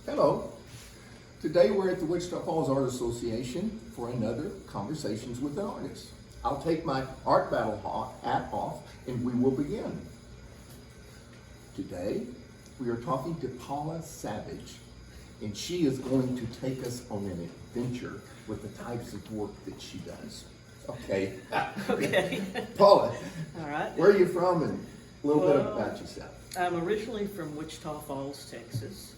Hello. Today we're at the Wichita Falls Art Association for another Conversations with an Artist. I'll take my art battle hat off and we will begin. Today we are talking to Paula Savage, and she is going to take us on an adventure with the types of work that she does. Okay. Okay. Paula, All right. where are you from and a little bit about yourself? I'm originally from Wichita Falls, Texas,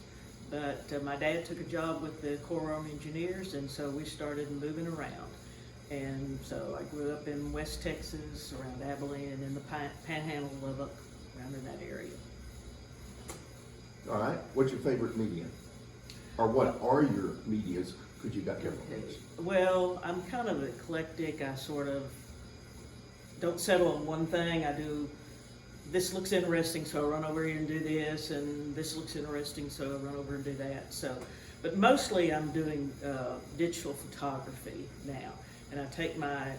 but my dad took a job with the Corps of Engineers, and so we started moving around. And so I grew up in West Texas, around Abilene, and in the Panhandle of Lubbock, around in that area. All right. What's your favorite medium? Or what are your medias? Because you got different ones. Well, I'm kind of eclectic. I sort of don't settle on one thing. I do, this looks interesting, so I run over here and do this, and this looks interesting, so I run over and do that. So, but mostly I'm doing digital photography now. And I take my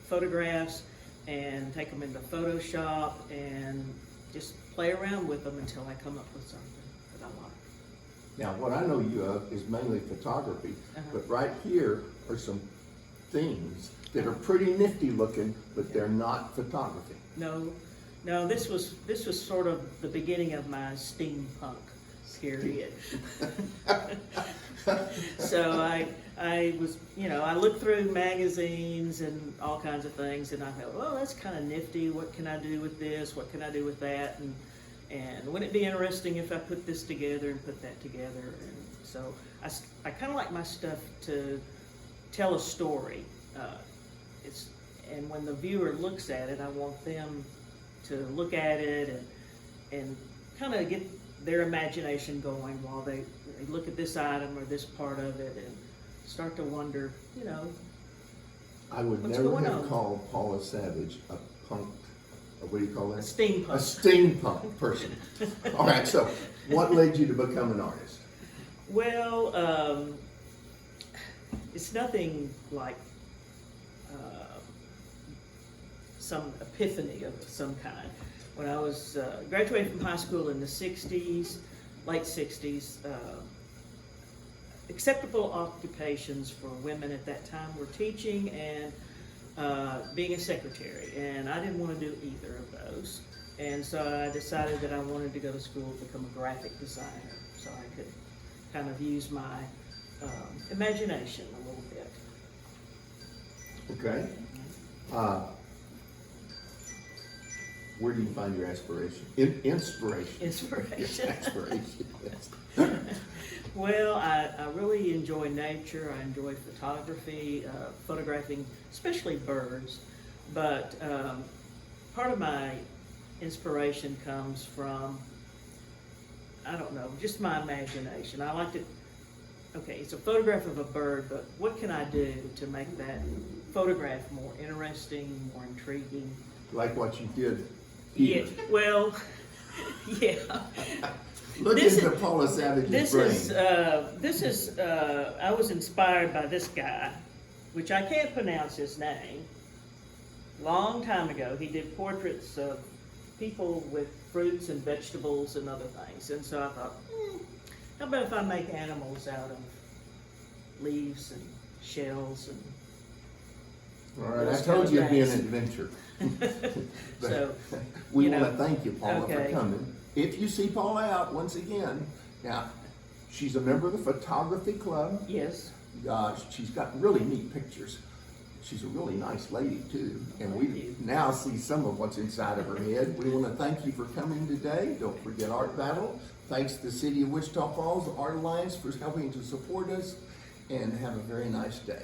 photographs and take them into Photoshop and just play around with them until I come up with something that I like. Now, what I know you of is mainly photography, but right here are some things that are pretty nifty looking, but they're not photography. No, this was sort of the beginning of my steampunk period. So I was, I looked through magazines and all kinds of things, and I thought, well, that's kind of nifty. What can I do with this? What can I do with that? And wouldn't it be interesting if I put this together and put that together? And so I kind of like my stuff to tell a story. And when the viewer looks at it, I want them to look at it and kind of get their imagination going while they look at this item or this part of it and start to wonder, I would what's never going have on? called Paula Savage a punk, what do you call A that? steampunk. A steampunk person. All right, so what led you to become an artist? Well, it's nothing like some epiphany of some kind. When I was graduating from high school in the 60s, late 60s, acceptable occupations for women at that time were teaching and being a secretary, and I didn't want to do either of those. And so I decided that I wanted to go to school to become a graphic designer so I could kind of use my imagination a little bit. Okay. Where do you find your inspiration? Inspiration. Inspiration. Inspiration, yes. Well, I really enjoy nature. I enjoy photography, photographing, especially birds. But part of my inspiration comes from, I don't know, just my imagination. I like to, okay, it's a photograph of a bird, but what can I do to make that photograph more interesting, more intriguing? Like what you did Yeah, here. well, yeah. Look into Paula Savage's brain. I was inspired by this guy, which I can't pronounce his name. Long time ago, he did portraits of people with fruits and vegetables and other things. And so I thought, how about if I make animals out of leaves and shells and All right, those I told kind you of it'd be an things. adventure. So, We you want to know, thank you, Paula, for okay. coming. If you see Paula out once again, now, she's a member of the photography club. yes. She's got really neat pictures. She's a really nice lady too. And Thank we you. now see some of what's inside of her head. We want to thank you for coming today. Don't forget Art Battle. Thanks to the City of Wichita Falls Art Alliance for helping to support us, and have a very nice day.